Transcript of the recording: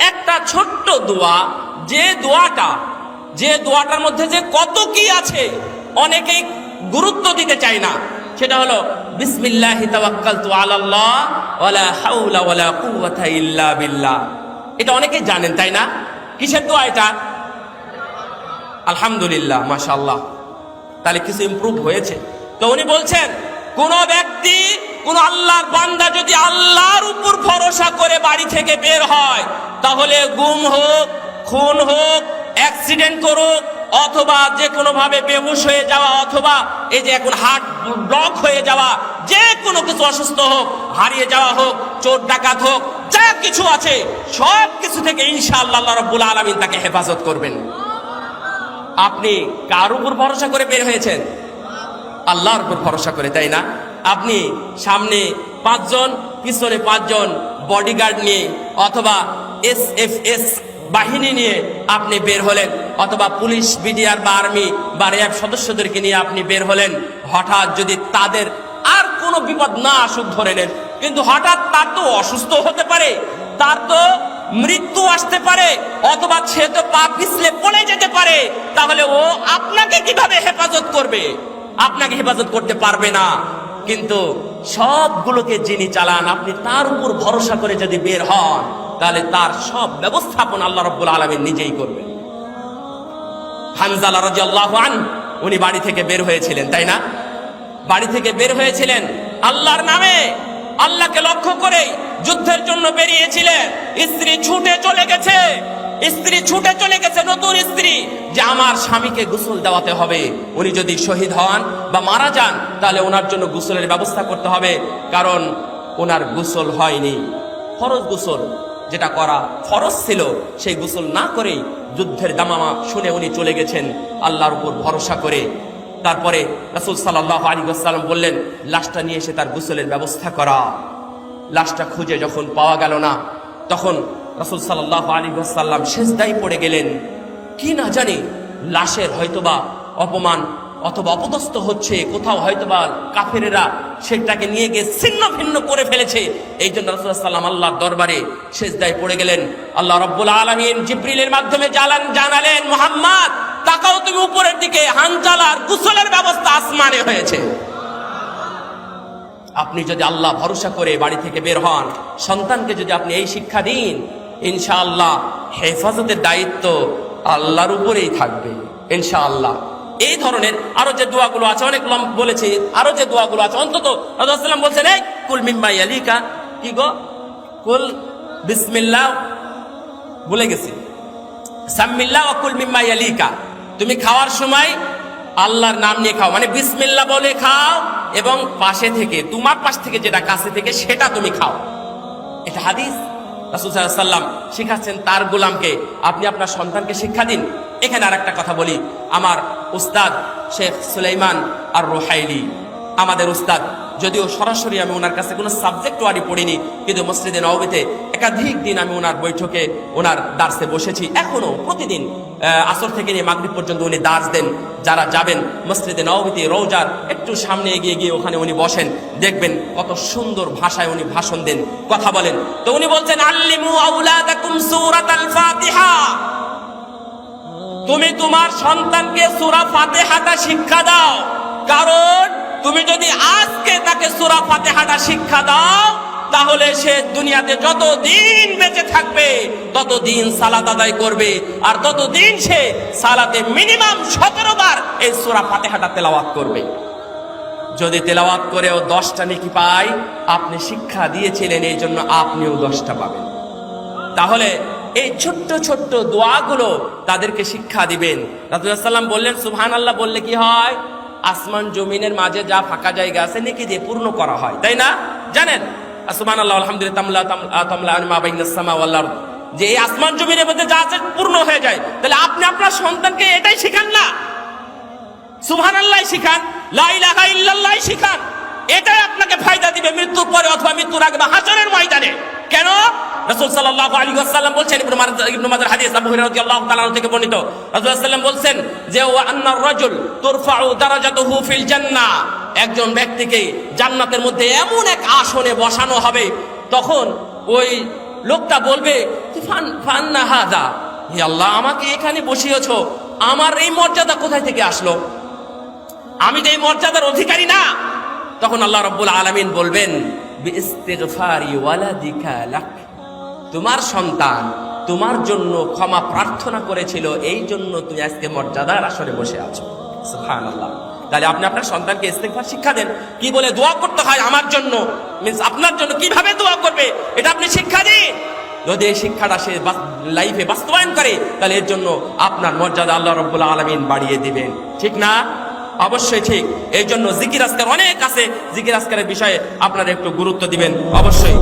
একটা ছোট্ট দোয়া, যে দোয়াটার মধ্যে যে কত কি আছে অনেকেই গুরুত্ব দিতে চায় না, সেটা হলো বিসমিল্লাহি তাওয়াক্কালতু আলাল্লাহ ওয়ালা হাওলা ওয়ালা কুওয়াতা ইল্লা বিল্লাহ। এটা অনেকেই জানেন, তাই না? কিসের দোয়া এটা? আলহামদুলিল্লাহ, মাশাআল্লাহ। তাহলে কিছু ইমপ্রুভ হয়েছে। তো উনি বলছেন, কোন ব্যক্তি, কোন আল্লাহর বান্দা যদি আল্লাহর উপর ভরসা করে বাড়ি থেকে বের হয়, তাহলে গুম হোক, খুন হোক, অ্যাক্সিডেন্ট করুক, অথবা যে কোনো ভাবে বেহুশ হয়ে যাওয়া, অথবা এই যে এখন হার্ট ব্লক হয়ে যাওয়া, যে কোনো কিছু অসুস্থ হোক, হারিয়ে যাওয়া হোক, চোর ডাকাত হোক, যা কিছু আছে সব কিছু থেকে ইনশাআল্লাহ আল্লাহ রাব্বুল আলামিন তাকে হেফাজত করবেন। আপনি কার উপর ভরসা করে বের হয়েছেন? আল্লাহর উপর ভরসা করে, তাই না? আপনি সামনে 5 জন, পিছনে 5 জন বডিগার্ড নিয়ে, অথবা SFS বাহিনী নিয়ে আপনি বের হলেন, অথবা পুলিশ, বিডিআর বা আর্মি বা র্যাব সদস্যদেরকে নিয়ে আপনি বের হলেন। হঠাৎ যদি তাদের আর কোনো বিপদ না আসুক ধরে নেন, কিন্তু হঠাৎ তার তো অসুস্থ হতে পারে, তার তো মৃত্যু আসতে পারে, অথবা সে তো পা পিছলে পড়ে যেতে পারে, তাহলে ও আপনাকে কিভাবে হেফাজত করবে? আপনাকে হেফাজত করতে পারবে না। কিন্তু সবগুলোকে যিনি চালান, আপনি তার উপর ভরসা করে যদি বের হন, তাহলে তার সব ব্যবস্থাপনা আল্লাহ রাব্বুল আলামিন নিজেই করবেন। হানজালা রাদিয়াল্লাহু আনহু উনি বাড়ি থেকে বের হয়েছিলেন, তাই না? বাড়ি থেকে বের হয়েছিলেন আল্লাহর নামে, আল্লাহকে লক্ষ্য করে যুদ্ধের জন্য বেরিয়েছিলেন। স্ত্রী ছুটে চলে গেছে, নতুন স্ত্রী, যে আমার স্বামীকে গোসল দেওয়াতে হবে। উনি যদি শহীদ হন বা মারা যান, তাহলে ওনার জন্য গোসলের ব্যবস্থা করতে হবে, কারণ ওনার গোসল হয়নি। ফরজ গোসল যেটা করা ফরজ ছিল, সেই গোসল না করেই যুদ্ধের দামামা শুনে উনি চলে গেছেন আল্লাহর উপর ভরসা করে। তারপরে রাসূল সাল্লাল্লাহু আলাইহি ওয়াসাল্লাম বললেন, লাশটা নিয়ে এসে তার গোসলের ব্যবস্থা করা। লাশটা খুঁজে যখন পাওয়া গেল না, তখন রাসূল সাল্লাল্লাহু আলাইহি ওয়াসাল্লাম সিজদায় পড়ে গেলেন। কি না জানি লাশের হয়তোবা অপমান অথবা অপদস্থ হচ্ছে, কোথাও হয়তোবা কাফেরেরা সেটাকে নিয়ে গিয়ে ছিন্ন ভিন্ন করে ফেলেছে। এই জন্য রাসূলুল্লাহ সাল্লাল্লাহু আলাইহি ওয়াসাল্লাম আল্লাহর দরবারে সিজদায় পড়ে গেলেন। আল্লাহ রাব্বুল আলামিন জিবরিলের মাধ্যমে জানালেন, মুহাম্মদ তাকাও তুমি উপরের দিকে, হানজালার গোসলের ব্যবস্থা আসমানে হয়েছে। আপনি যদি আল্লাহ ভরসা করে বাড়ি থেকে বের হন, সন্তানকে যদি আপনি এই শিক্ষা দিন, ইনশাআল্লাহ হেফাজতের দায়িত্ব আল্লাহর উপরেই থাকবে ইনশাআল্লাহ। এই ধরনের আরো যে দোয়াগুলো আছে, অনেক বলেছি, আরো যে দোয়াগুলো আছে, অন্তত রাসূলুল্লাহ সাল্লাল্লাহু আলাইহি ওয়াসাল্লাম বলছেন, এই কুল মিম্মা ইয়ালিকা, কি গো, কুল বিসমিল্লাহ, ভুলে গেছি, সাম্মিল্লাহ ওয়া কুল মিম্মা ইয়ালিকা। তুমি খাওয়ার সময় আল্লাহর নাম নিয়ে খাও, মানে বিসমিল্লাহ বলে খাও, এবং পাশে থেকে, তোমার পাশ থেকে যেটা কাছে থেকে সেটা তুমি খাও। এটা হাদিস। রাসূল সাল্লাল্লাহু আলাইহি ওয়াসাল্লাম শিখাচ্ছেন তার গোলামকে, আপনি আপনার সন্তানকে শিক্ষা দিন। এখানে আরেকটা কথা বলি, আমার উস্তাদ শেখ সুলাইমান আর রুহাইলি, আমাদের উস্তাদ, যদিও সরাসরি আমি ওনার কাছে কোনো সাবজেক্ট ওয়ারি পড়িনি, কিন্তু মসজিদে নববীতে একাধিক দিন আমি ওনার বৈঠকে, ওনার দার্সে বসেছি। এখনো প্রতিদিন আসর থেকে নিয়ে মাগরিব পর্যন্ত উনি দার্স দেন। যারা যাবেন মসজিদে নববীতে রওজার একটু সামনে এগিয়ে গিয়ে ওখানে উনি বসেন, দেখবেন কত সুন্দর ভাষায় উনি ভাষণ দেন, কথা বলেন। তো উনি বলছেন, আল্লিমু আওলাদাকুম সূরাতাল ফাতিহা, তুমি তোমার সন্তানকে সূরা ফাতিহাটা শিক্ষা দাও, কারণ তুমি যদি আজকে তাকে সূরা ফাতিহাটা শিক্ষা দাও, তাহলে সে দুনিয়াতে যতদিন বেঁচে থাকবে ততদিন সালাত আদায় করবে, আর ততদিন সে সালাতে মিনিমাম 17 বার এই সূরা ফাতিহাটা তেলাওয়াত করবে। যদি তেলাওয়াত করেও 10টা নেকি পায়, আপনি শিক্ষা দিয়েছিলেন, এই জন্য আপনিও 10টা পাবেন। তাহলে এই ছোট্ট ছোট্ট দোয়াগুলো তাদেরকে শিক্ষা দিবেন। রাসূলুল্লাহ সাল্লাল্লাহু আলাইহি ওয়াসাল্লাম বললেন, সুবহানাল্লাহ বললে কি হয়? আসমান জমিনের মাঝে যা ফাঁকা জায়গা আছে নেকি দিয়ে পূর্ণ করা হয়, তাই না? জানেন, সুবহানাল্লাহ আলহামদুলিল্লাহ তামলা মা বাইনাস সামা ওয়াল আরদ, যে এই আসমান জমিনের মধ্যে যা আছে পূর্ণ হয়ে যায়। তাহলে আপনি আপনার সন্তানকে এটাই শিখান না, সুবহানাল্লাহ শিখান, লা ইলাহা ইল্লাল্লাহ শিখান। এটাই আপনাকে ফায়দা দিবে মৃত্যুর পরে অথবা মৃত্যুর আগে বা হাশরের ময়দানে। কেন? রাসূল সাল্লাল্লাহু আলাইহি ওয়াসাল্লাম বলছেন, ইবনে মাজাহ হাদিস, আবু হুরায়রা রাদিয়াল্লাহু তাআলা থেকে বর্ণিত, রাসূলুল্লাহ সাল্লাল্লাহু আলাইহি ওয়াসাল্লাম বলছেন যে, ওয়া আন্নার রাজুল তুরফাউ দারাজাতুহু ফিল জান্নাহ, একজন ব্যক্তিকে জান্নাতের মধ্যে এমন এক আসনে বসানো হবে, তখন ওই লোকটা বলবে ফান্না হাদা, হে আল্লাহ আমাকে এখানে বসিয়েছো, আমার এই মর্যাদা কোথায় থেকে আসলো? আমি তো এই মর্যাদার অধিকারী না। তখন আল্লাহ রাব্বুল আলামিন বলবেন বিইস্তিগফারি ওয়ালাদিকা লাক, তোমার সন্তান তোমার জন্য ক্ষমা প্রার্থনা করেছিল, এই জন্য তুমি আজকে মর্যাদার আসরে বসে আছো। সুবহানাল্লাহ। তাহলে আপনি আপনার সন্তানকে ইস্তিগফার শিক্ষা দেন, কি বলে দোয়া করতে হয় আমার জন্য, মিন্স আপনার জন্য কিভাবে দোয়া করবে এটা আপনি শিক্ষা দিন। যদি এই শিক্ষাটা সে লাইফে বাস্তবায়ন করে, তাহলে এর জন্য আপনার মর্যাদা আল্লাহ রাব্বুল আলামিন বাড়িয়ে দিবেন, ঠিক না? অবশ্যই ঠিক। এই জন্য জিকির আজকার অনেক আছে, জিকির আজকারের বিষয়ে আপনারা একটু গুরুত্ব দিবেন অবশ্যই।